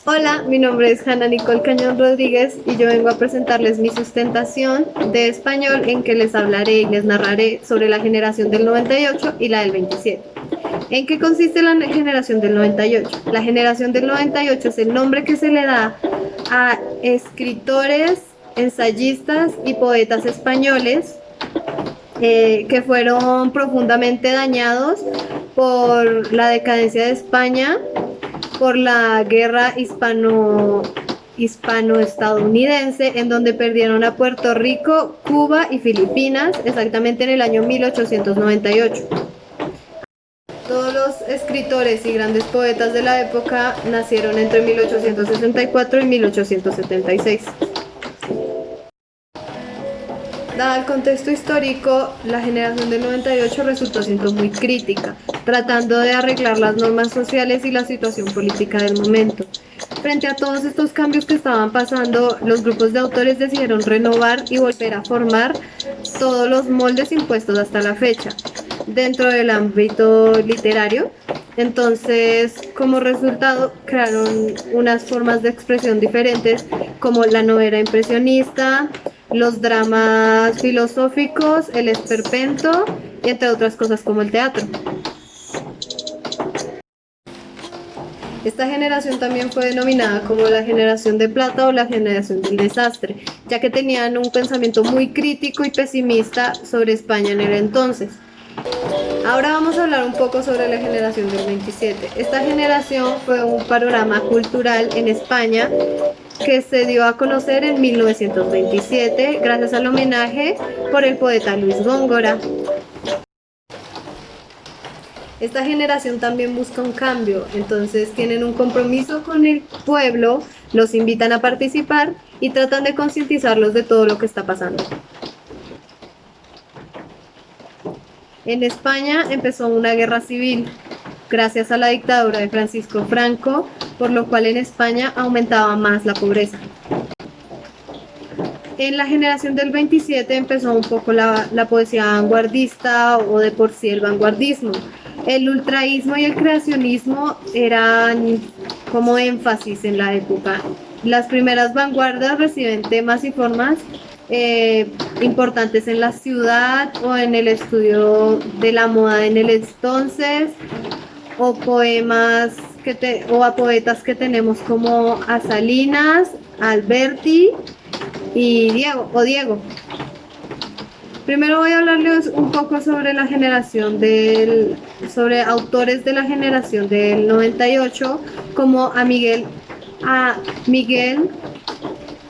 Hola, mi nombre es Hanna Nicole Cañón Rodríguez y yo vengo a presentarles mi sustentación de español en que les hablaré y les narraré sobre la generación del 98 y la del 27. ¿En qué consiste la generación del 98? La generación del 98 es el nombre que se le da a escritores, ensayistas y poetas españoles que fueron profundamente dañados por la decadencia de España, por la guerra hispano-estadounidense, en donde perdieron a Puerto Rico, Cuba y Filipinas, exactamente en el año 1898. Todos los escritores y grandes poetas de la época nacieron entre 1864 y 1876. Dado el contexto histórico, la generación del 98 resultó siendo muy crítica, tratando de arreglar las normas sociales y la situación política del momento. Frente a todos estos cambios que estaban pasando, los grupos de autores decidieron renovar y volver a formar todos los moldes impuestos hasta la fecha dentro del ámbito literario. Entonces, como resultado, crearon unas formas de expresión diferentes, como la novela impresionista, los dramas filosóficos, el esperpento, y entre otras cosas como el teatro. Esta generación también fue denominada como la generación de plata o la generación del desastre, ya que tenían un pensamiento muy crítico y pesimista sobre España en el entonces. Ahora vamos a hablar un poco sobre la generación del 27. Esta generación fue un panorama cultural en España que se dio a conocer en 1927 gracias al homenaje por el poeta Luis Góngora. Esta generación también busca un cambio, entonces tienen un compromiso con el pueblo, los invitan a participar y tratan de concientizarlos de todo lo que está pasando. En España empezó una guerra civil gracias a la dictadura de Francisco Franco, por lo cual en España aumentaba más la pobreza. En la generación del 27 empezó un poco la poesía vanguardista o de por sí el vanguardismo. El ultraísmo y el creacionismo eran como énfasis en la época. Las primeras vanguardias reciben temas y formas importantes en la ciudad o en el estudio de la moda en el entonces, o poemas o a poetas que tenemos como a Salinas, Alberti y Diego. Primero voy a hablarles un poco sobre la generación sobre autores de la generación del 98, como a Miguel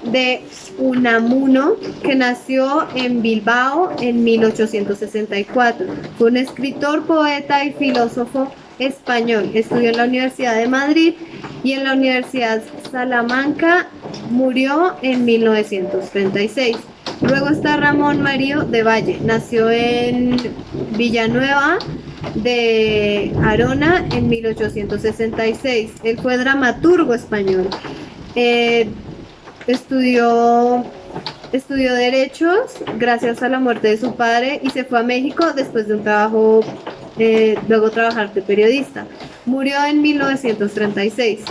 de Unamuno, que nació en Bilbao en 1864. Fue un escritor, poeta y filósofo español. Estudió en la Universidad de Madrid y en la Universidad Salamanca. Murió en 1936. Luego está Ramón Mario de Valle. Nació en Villanueva de Arona en 1866. Él fue dramaturgo español. Estudió derechos gracias a la muerte de su padre y se fue a México después de un trabajo, luego trabajar de periodista. Murió en 1936.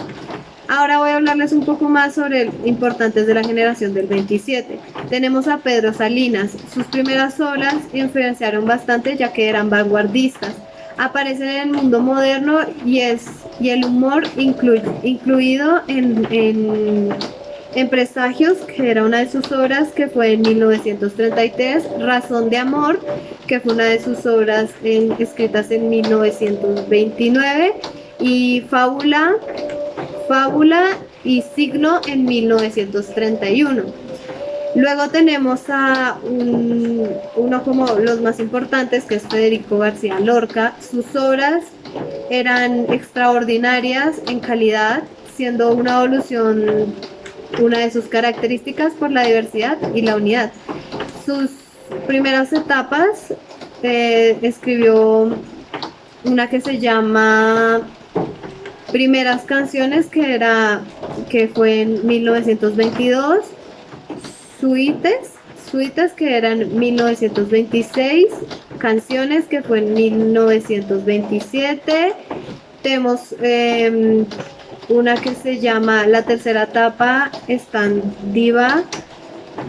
Ahora voy a hablarles un poco más sobre importantes de la generación del 27. Tenemos a Pedro Salinas. Sus primeras obras influenciaron bastante ya que eran vanguardistas. Aparecen en el mundo moderno y el humor incluido en Presagios, que era una de sus obras, que fue en 1933, Razón de Amor, que fue una de sus obras escritas en 1929, y Fábula y Signo en 1931. Luego tenemos a uno como los más importantes, que es Federico García Lorca. Sus obras eran extraordinarias en calidad, siendo una evolución una de sus características por la diversidad y la unidad. Sus primeras etapas, escribió una que se llama Primeras Canciones, que fue en 1922, Suites, que eran 1926, Canciones, que fue en 1927. Tenemos una que se llama La tercera etapa, están Diva.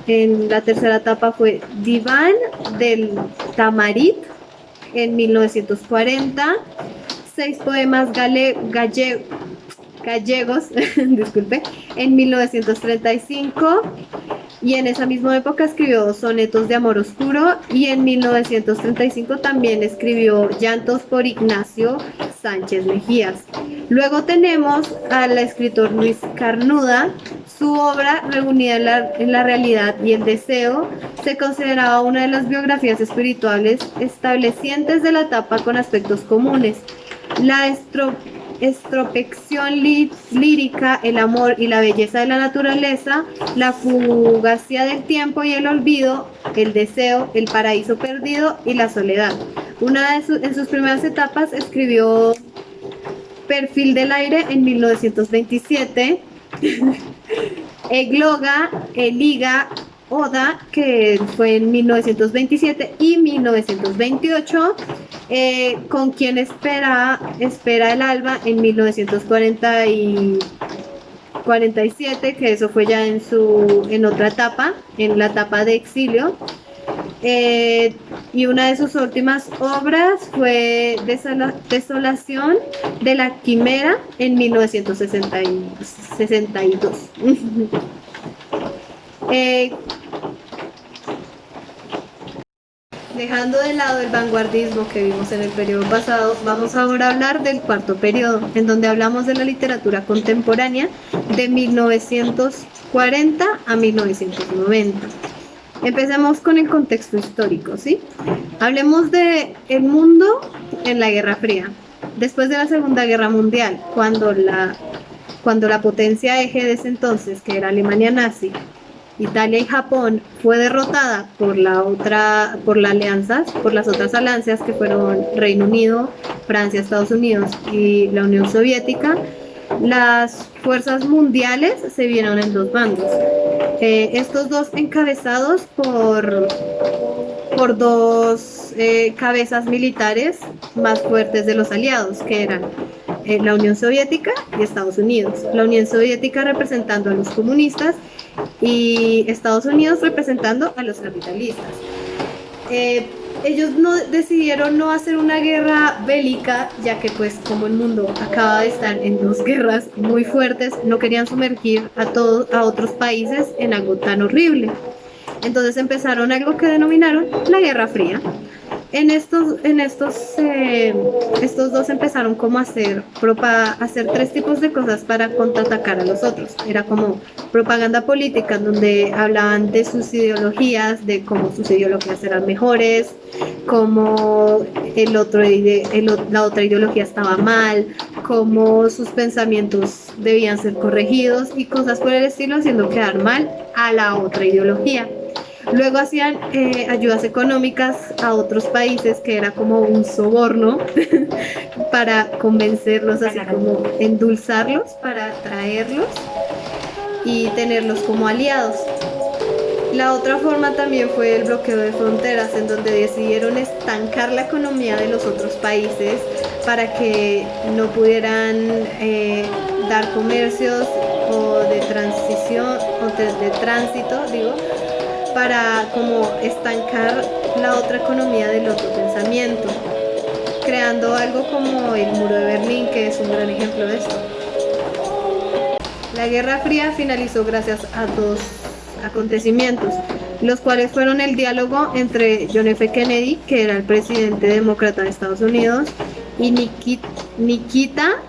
En la tercera etapa fue Diván del Tamarit en 1940. 6 poemas gallegos, disculpe, en 1935. Y en esa misma época escribió Sonetos de Amor Oscuro, y en 1935 también escribió Llantos por Ignacio Sánchez Mejías. Luego tenemos al escritor Luis Carnuda. Su obra, reunida en la realidad y el deseo, se consideraba una de las biografías espirituales establecientes de la etapa con aspectos comunes. La estropección lírica, el amor y la belleza de la naturaleza, la fugacidad del tiempo y el olvido, el deseo, el paraíso perdido y la soledad. En sus primeras etapas escribió Perfil del aire en 1927, Egloga, Eliga, Oda, que fue en 1927 y 1928, Con quien espera el alba en 1947, que eso fue ya en otra etapa, en la etapa de exilio. Y una de sus últimas obras fue Desolación de la Quimera en 1962. Dejando de lado el vanguardismo que vimos en el periodo pasado, vamos ahora a hablar del cuarto periodo, en donde hablamos de la literatura contemporánea de 1940 a 1990. Empecemos con el contexto histórico, ¿sí? Hablemos de el mundo en la Guerra Fría. Después de la Segunda Guerra Mundial, cuando la potencia eje de ese entonces, que era Alemania nazi, Italia y Japón, fue derrotada por las otras alianzas que fueron Reino Unido, Francia, Estados Unidos y la Unión Soviética, las fuerzas mundiales se vieron en dos bandos. Estos dos encabezados por dos cabezas militares más fuertes de los aliados, que eran la Unión Soviética y Estados Unidos. La Unión Soviética representando a los comunistas y Estados Unidos representando a los capitalistas. Ellos decidieron no hacer una guerra bélica, ya que pues como el mundo acaba de estar en dos guerras muy fuertes, no querían sumergir a otros países en algo tan horrible. Entonces empezaron algo que denominaron la Guerra Fría. Estos dos empezaron como a hacer tres tipos de cosas para contraatacar a los otros. Era como propaganda política, donde hablaban de sus ideologías, de cómo sus ideologías eran mejores, cómo la otra ideología estaba mal, cómo sus pensamientos debían ser corregidos y cosas por el estilo, haciendo quedar mal a la otra ideología. Luego hacían ayudas económicas a otros países, que era como un soborno para convencerlos, así como endulzarlos, para atraerlos y tenerlos como aliados. La otra forma también fue el bloqueo de fronteras, en donde decidieron estancar la economía de los otros países para que no pudieran dar comercios o de transición o de tránsito, para como estancar la otra economía del otro pensamiento, creando algo como el muro de Berlín, que es un gran ejemplo de esto. La Guerra Fría finalizó gracias a dos acontecimientos, los cuales fueron el diálogo entre John F. Kennedy, que era el presidente demócrata de Estados Unidos, y Nikita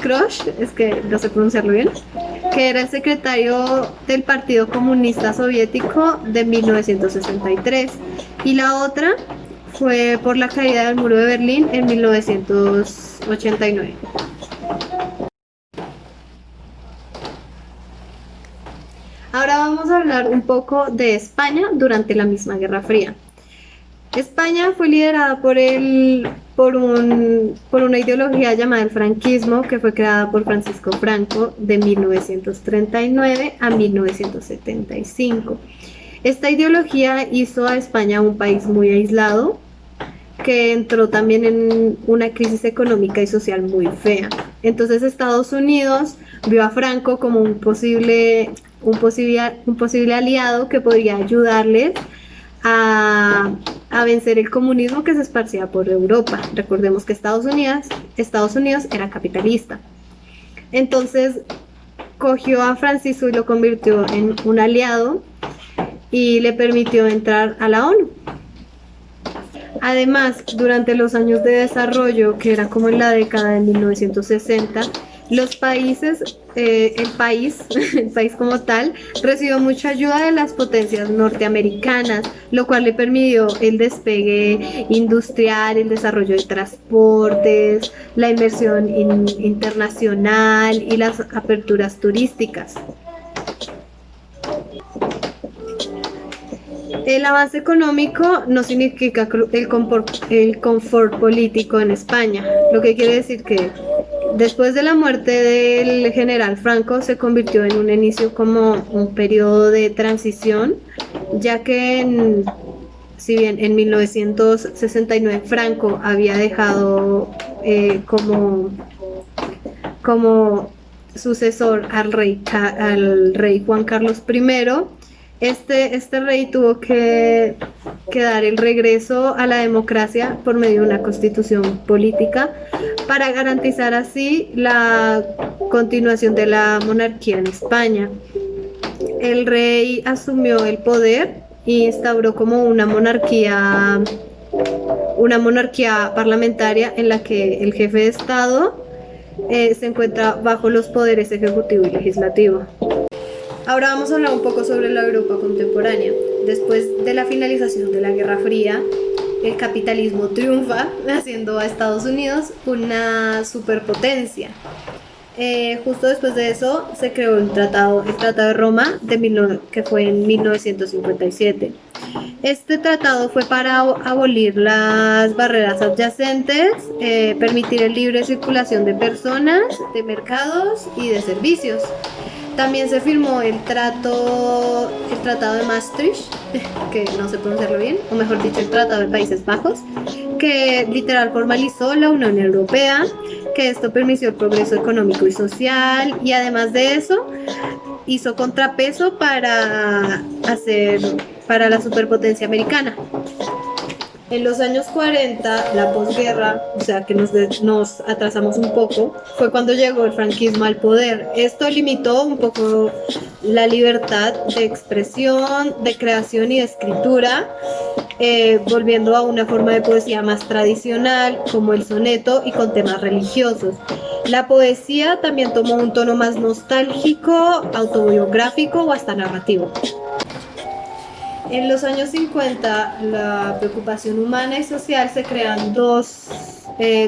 Khrushchev, es que no sé pronunciarlo bien, que era el secretario del Partido Comunista Soviético de 1963, y la otra fue por la caída del muro de Berlín en 1989. Ahora vamos a hablar un poco de España durante la misma Guerra Fría. España fue liderada por una ideología llamada el franquismo, que fue creada por Francisco Franco de 1939 a 1975. Esta ideología hizo a España un país muy aislado, que entró también en una crisis económica y social muy fea. Entonces Estados Unidos vio a Franco como un posible aliado que podría ayudarles a vencer el comunismo que se esparcía por Europa. Recordemos que Estados Unidos era capitalista. Entonces cogió a Francisco y lo convirtió en un aliado y le permitió entrar a la ONU. Además, durante los años de desarrollo, que era como en la década de 1960, los países, el país como tal, recibió mucha ayuda de las potencias norteamericanas, lo cual le permitió el despegue industrial, el desarrollo de transportes, la inversión internacional y las aperturas turísticas. El avance económico no significa el confort político en España, lo que quiere decir que después de la muerte del general Franco se convirtió en un inicio como un periodo de transición, ya que si bien en 1969 Franco había dejado como sucesor al rey Juan Carlos I, este rey tuvo que dar el regreso a la democracia por medio de una constitución política para garantizar así la continuación de la monarquía en España. El rey asumió el poder y instauró como una monarquía parlamentaria en la que el jefe de Estado se encuentra bajo los poderes ejecutivo y legislativo. Ahora vamos a hablar un poco sobre la Europa contemporánea. Después de la finalización de la Guerra Fría, el capitalismo triunfa, haciendo a Estados Unidos una superpotencia. Justo después de eso se creó el Tratado de Roma, que fue en 1957. Este tratado fue para abolir las barreras adyacentes, permitir el libre circulación de personas, de mercados y de servicios. También se firmó el Tratado de Maastricht, que no sé pronunciarlo bien, o mejor dicho, el Tratado de Países Bajos, que literal formalizó la Unión Europea, que esto permitió el progreso económico y social, y además de eso, hizo contrapeso para la superpotencia americana. En los años 40, la posguerra, o sea que nos atrasamos un poco, fue cuando llegó el franquismo al poder. Esto limitó un poco la libertad de expresión, de creación y de escritura, volviendo a una forma de poesía más tradicional, como el soneto y con temas religiosos. La poesía también tomó un tono más nostálgico, autobiográfico o hasta narrativo. En los años 50, la preocupación humana y social, se crean dos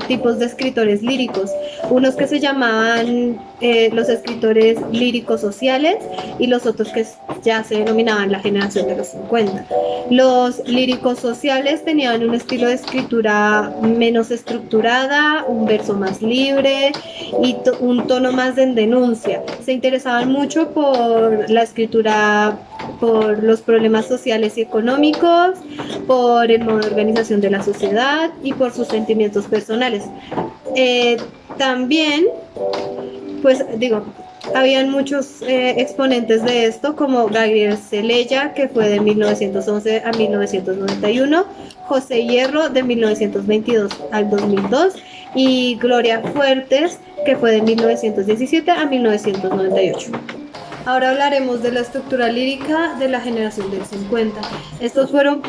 tipos de escritores líricos, unos que se llamaban los escritores líricos sociales y los otros que ya se denominaban la generación de los 50. Los líricos sociales tenían un estilo de escritura menos estructurada, un verso más libre y un tono más de denuncia. Se interesaban mucho por la escritura, por los problemas sociales y económicos, por el modo de organización de la sociedad y por sus sentimientos personales. También, habían muchos exponentes de esto, como Gabriel Celaya, que fue de 1911 a 1991, José Hierro, de 1922 al 2002, y Gloria Fuertes, que fue de 1917 a 1998. Ahora hablaremos de la estructura lírica de la generación del 50. Estos fueron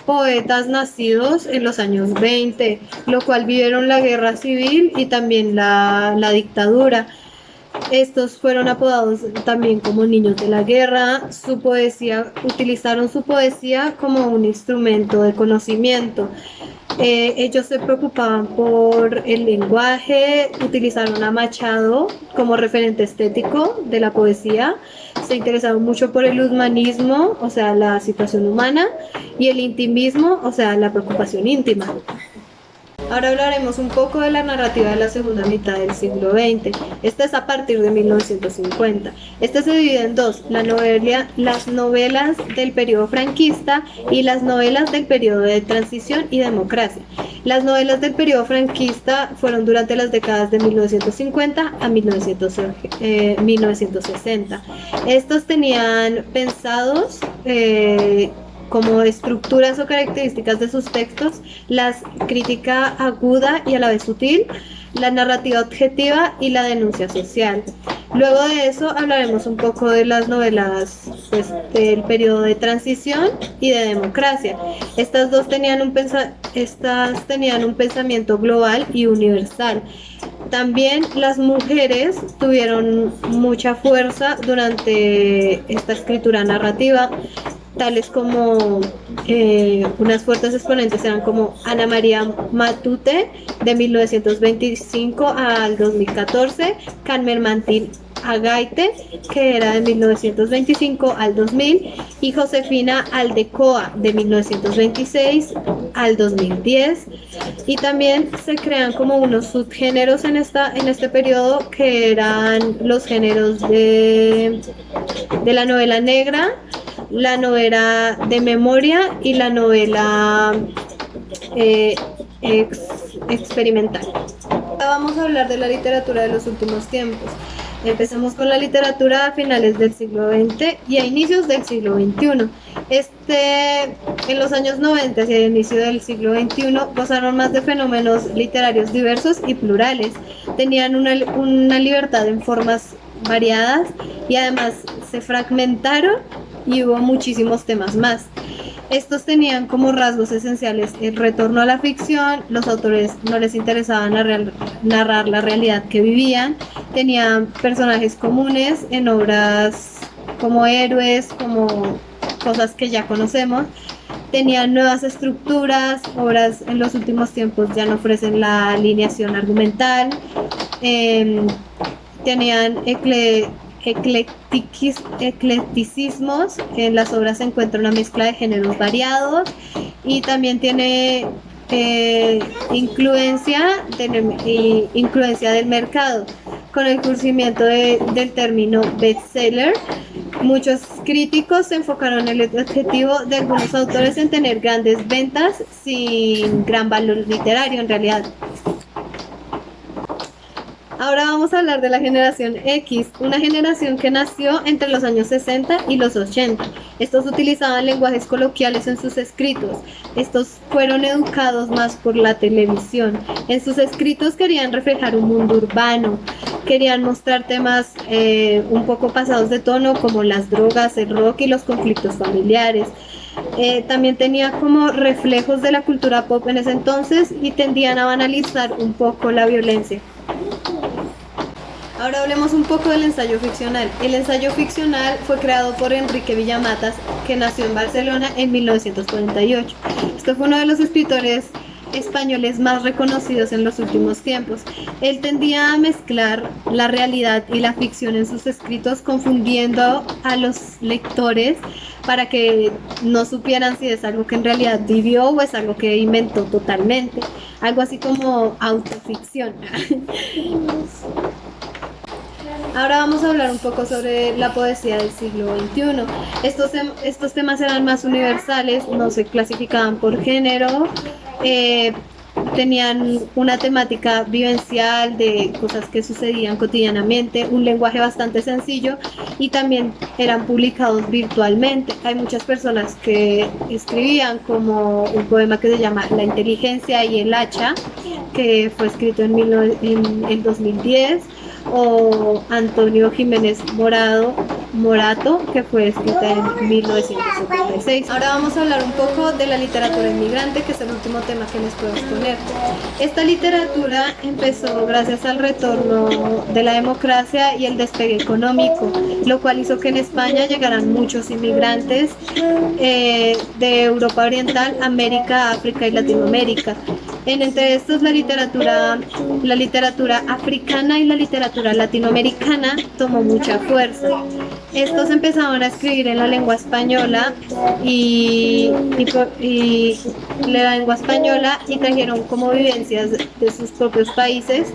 poetas nacidos en los años 20, lo cual vivieron la guerra civil y también la dictadura. Estos fueron apodados también como niños de la guerra. Utilizaron su poesía como un instrumento de conocimiento. Ellos se preocupaban por el lenguaje, utilizaron a Machado como referente estético de la poesía, se interesaron mucho por el humanismo, o sea, la situación humana, y el intimismo, o sea, la preocupación íntima. Ahora hablaremos un poco de la narrativa de la segunda mitad del siglo XX. Esta es a partir de 1950. Esta se divide en dos, las novelas del periodo franquista y las novelas del periodo de transición y democracia. Las novelas del periodo franquista fueron durante las décadas de 1950 a 1960. Estos tenían pensados como estructuras o características de sus textos, la crítica aguda y a la vez sutil, la narrativa objetiva y la denuncia social. Luego de eso hablaremos un poco de las novelas del periodo de transición y de democracia. Estas tenían un pensamiento global y universal. También las mujeres tuvieron mucha fuerza durante esta escritura narrativa, tales como unas fuertes exponentes eran como Ana María Matute de 1925 al 2014, Carmen Martín Agaite, que era de 1925 al 2000, y Josefina Aldecoa de 1926 al 2010. Y también se crean como unos subgéneros en este periodo, que eran los géneros de la novela negra, la novela de memoria y la novela experimental. Ahora vamos a hablar de la literatura de los últimos tiempos. Empecemos con la literatura a finales del siglo XX y a inicios del siglo XXI. En los años 90 y al inicio del siglo XXI gozaron más de fenómenos literarios diversos y plurales. Tenían una libertad en formas variadas y además se fragmentaron y hubo muchísimos temas más. Estos tenían como rasgos esenciales el retorno a la ficción, los autores no les interesaba narrar la realidad que vivían, tenían personajes comunes en obras como héroes, como cosas que ya conocemos, tenían nuevas estructuras, obras en los últimos tiempos ya no ofrecen la alineación argumental, tenían eclecticismos, en las obras se encuentra una mezcla de géneros variados y también tiene influencia del mercado. Con el surgimiento del término bestseller, muchos críticos se enfocaron en el objetivo de algunos autores en tener grandes ventas sin gran valor literario en realidad. Ahora vamos a hablar de la generación X, una generación que nació entre los años 60 y los 80. Estos utilizaban lenguajes coloquiales en sus escritos. Estos fueron educados más por la televisión. En sus escritos querían reflejar un mundo urbano, querían mostrar temas un poco pasados de tono como las drogas, el rock y los conflictos familiares. También tenía como reflejos de la cultura pop en ese entonces y tendían a banalizar un poco la violencia. Ahora hablemos un poco del ensayo ficcional. El ensayo ficcional fue creado por Enrique Villamatas, que nació en Barcelona en 1948. Este fue uno de los escritores españoles más reconocidos en los últimos tiempos. Él tendía a mezclar la realidad y la ficción en sus escritos, confundiendo a los lectores para que no supieran si es algo que en realidad vivió o es algo que inventó totalmente. Algo así como autoficción. Ahora vamos a hablar un poco sobre la poesía del siglo XXI. Estos temas eran más universales, no se clasificaban por género, tenían una temática vivencial de cosas que sucedían cotidianamente, un lenguaje bastante sencillo y también eran publicados virtualmente. Hay muchas personas que escribían, como un poema que se llama La inteligencia y el hacha, que fue escrito en el 2010, o Antonio Jiménez Morato, que fue escrita en 1976. Ahora vamos a hablar un poco de la literatura inmigrante, que es el último tema que les puedo exponer. Esta literatura empezó gracias al retorno de la democracia y el despegue económico, lo cual hizo que en España llegaran muchos inmigrantes de Europa Oriental, América, África y Latinoamérica. Entre estos la literatura africana y la literatura latinoamericana tomó mucha fuerza. estos empezaron a escribir en la lengua española y la lengua española y trajeron como vivencias de sus propios países,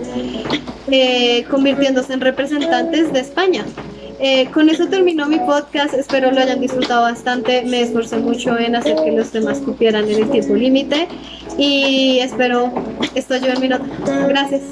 convirtiéndose en representantes de España. Con eso terminó mi podcast, espero lo hayan disfrutado bastante, me esforcé mucho en hacer que los temas cupieran en el tiempo límite y espero esto ayude en mi nota. Gracias.